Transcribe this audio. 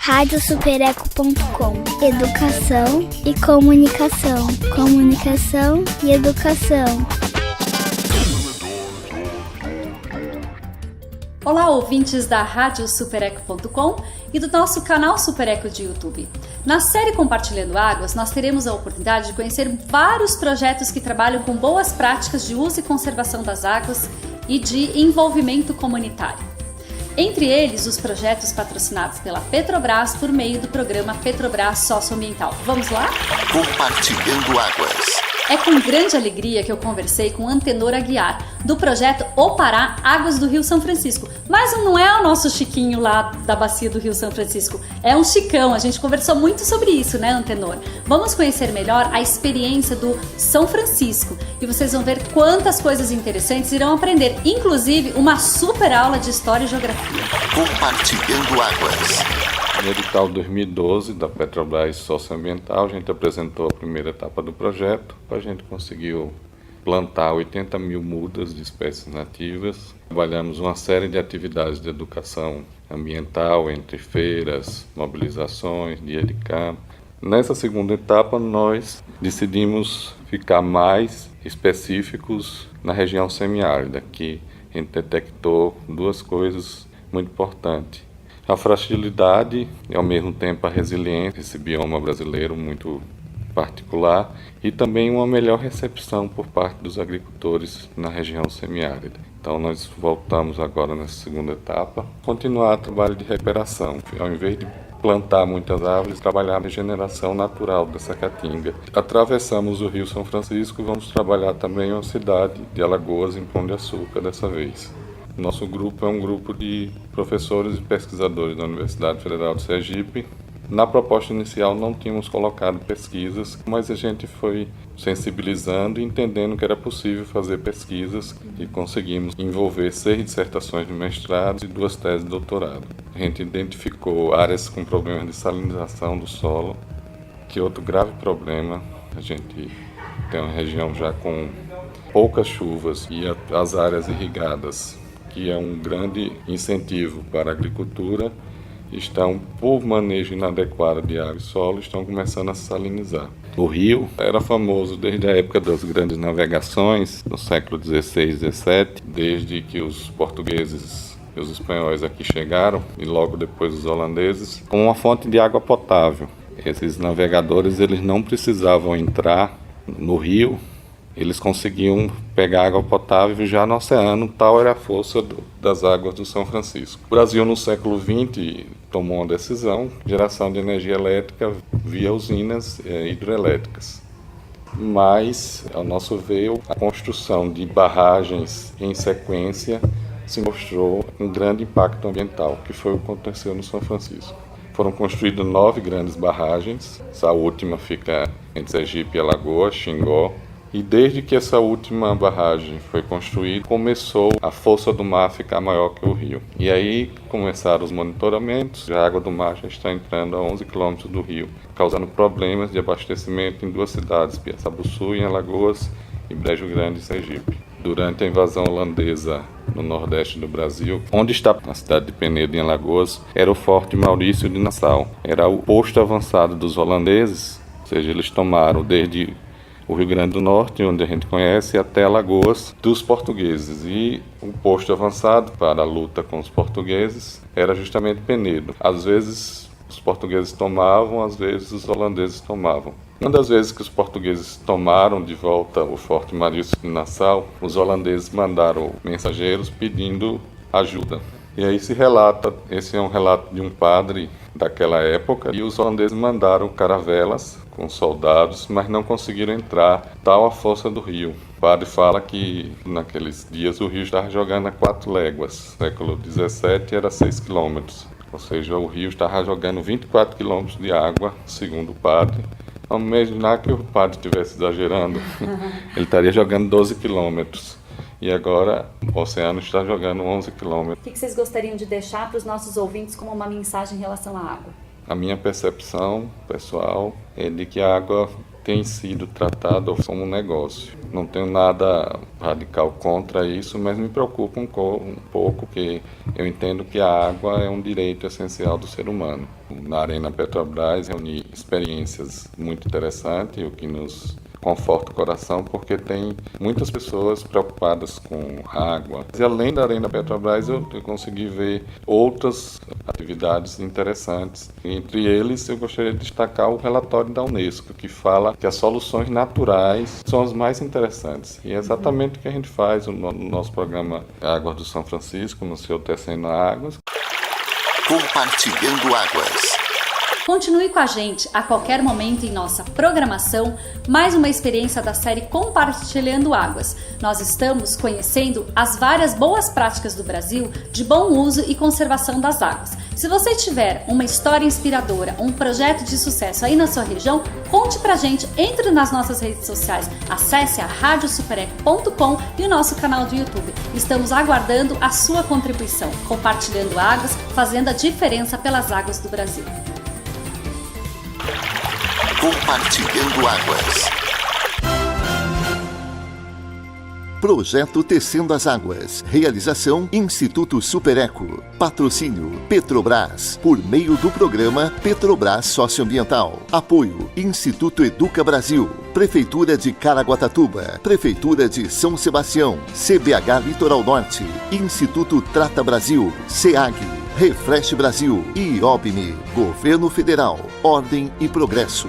radiosupereco.com. Educação e comunicação. Comunicação e educação. Olá, ouvintes da radiosupereco.com e do nosso canal Super Eco de YouTube. Na série Compartilhando Águas, nós teremos a oportunidade de conhecer vários projetos que trabalham com boas práticas de uso e conservação das águas e de envolvimento comunitário. Entre eles, os projetos patrocinados pela Petrobras por meio do programa Petrobras Socioambiental. Vamos lá? Compartilhando Águas. É com grande alegria que eu conversei com Antenor Aguiar, do projeto O Pará Águas do Rio São Francisco. Mas não é o nosso Chiquinho lá da bacia do Rio São Francisco, é um Chicão. A gente conversou muito sobre isso, né, Antenor? Vamos conhecer melhor a experiência do São Francisco e vocês vão ver quantas coisas interessantes irão aprender, inclusive uma super aula de História e Geografia. Compartilhando Águas. No edital 2012 da Petrobras Socioambiental, a gente apresentou a primeira etapa do projeto. A gente conseguiu plantar 80 mil mudas de espécies nativas. Trabalhamos uma série de atividades de educação ambiental, entre feiras, mobilizações, dia de campo. Nessa segunda etapa, nós decidimos ficar mais específicos na região semiárida, que a gente detectou duas coisas muito importantes. A fragilidade e, ao mesmo tempo, a resiliência desse bioma brasileiro muito particular e também uma melhor recepção por parte dos agricultores na região semiárida. Então, nós voltamos agora nessa segunda etapa, continuar o trabalho de recuperação. Ao invés de plantar muitas árvores, trabalhar na regeneração natural dessa caatinga. Atravessamos o Rio São Francisco e vamos trabalhar também uma cidade de Alagoas, em Pão de Açúcar, dessa vez. Nosso grupo é um grupo de professores e pesquisadores da Universidade Federal de Sergipe. Na proposta inicial não tínhamos colocado pesquisas, mas a gente foi sensibilizando e entendendo que era possível fazer pesquisas e conseguimos envolver 6 dissertações de mestrado e 2 teses de doutorado. A gente identificou áreas com problemas de salinização do solo, que é outro grave problema. A gente tem uma região já com poucas chuvas e as áreas irrigadas, que é um grande incentivo para a agricultura, estão, por manejo inadequado de água e solo, estão começando a salinizar. O rio era famoso desde a época das grandes navegações, no século XVI e XVII, desde que os portugueses e os espanhóis aqui chegaram, e logo depois os holandeses, como uma fonte de água potável. Esses navegadores eles não precisavam entrar no rio, eles conseguiam pegar água potável já no oceano, tal era a força das águas do São Francisco. O Brasil, no século XX, tomou uma decisão, geração de energia elétrica via usinas hidrelétricas. Mas, ao nosso ver, a construção de barragens em sequência se mostrou um grande impacto ambiental, que foi o que aconteceu no São Francisco. Foram construídas 9 grandes barragens, essa última fica entre Sergipe e Alagoas, Xingó. E desde que essa última barragem foi construída, começou a força do mar a ficar maior que o rio. E aí começaram os monitoramentos, a água do mar já está entrando a 11 quilômetros do rio, causando problemas de abastecimento em 2 cidades, Piaçabuçu, em Alagoas, e Brejo Grande, em Sergipe. Durante a invasão holandesa no nordeste do Brasil, onde está a cidade de Penedo, em Alagoas, era o Forte Maurício de Nassau. Era o posto avançado dos holandeses, ou seja, eles tomaram desde o Rio Grande do Norte, onde a gente conhece, até Alagoas, dos portugueses. E o posto avançado para a luta com os portugueses era justamente Penedo. Às vezes os portugueses tomavam, às vezes os holandeses tomavam. Uma das vezes que os portugueses tomaram de volta o Forte Maurício de Nassau, os holandeses mandaram mensageiros pedindo ajuda. E aí se relata, esse é um relato de um padre daquela época, e os holandeses mandaram caravelas com soldados, mas não conseguiram entrar, tal a força do rio. O padre fala que naqueles dias o rio estava jogando a 4 léguas, no século XVII era 6 quilômetros, ou seja, o rio estava jogando 24 quilômetros de água, segundo o padre. Vamos imaginar que o padre estivesse exagerando, ele estaria jogando 12 quilômetros. E agora o oceano está jogando 11 quilômetros. O que vocês gostariam de deixar para os nossos ouvintes como uma mensagem em relação à água? A minha percepção pessoal é de que a água tem sido tratado como um negócio. Não tenho nada radical contra isso, mas me preocupa um pouco, porque eu entendo que a água é um direito essencial do ser humano. Na Arena Petrobras, reuni experiências muito interessantes, o que nos conforta o coração, porque tem muitas pessoas preocupadas com água. E além da Arena Petrobras, eu consegui ver outras atividades interessantes. Entre eles, eu gostaria de destacar o relatório da Unesco, que fala que as soluções naturais são as mais interessantes. E é exatamente o que a gente faz no nosso programa Águas do São Francisco, no seu Tecendo Águas. Compartilhando Águas. Continue com a gente a qualquer momento em nossa programação, mais uma experiência da série Compartilhando Águas. Nós estamos conhecendo as várias boas práticas do Brasil de bom uso e conservação das águas. Se você tiver uma história inspiradora, um projeto de sucesso aí na sua região, conte pra gente, entre nas nossas redes sociais, acesse a radiosupereco.com e o nosso canal do YouTube. Estamos aguardando a sua contribuição, compartilhando águas, fazendo a diferença pelas águas do Brasil. Compartilhando Águas. Projeto Tecendo as Águas. Realização Instituto Supereco. Patrocínio Petrobras. Por meio do programa Petrobras Socioambiental. Apoio Instituto Educa Brasil. Prefeitura de Caraguatatuba. Prefeitura de São Sebastião. CBH Litoral Norte. Instituto Trata Brasil. SEAG. Refresh Brasil e OBME, Governo Federal, Ordem e Progresso.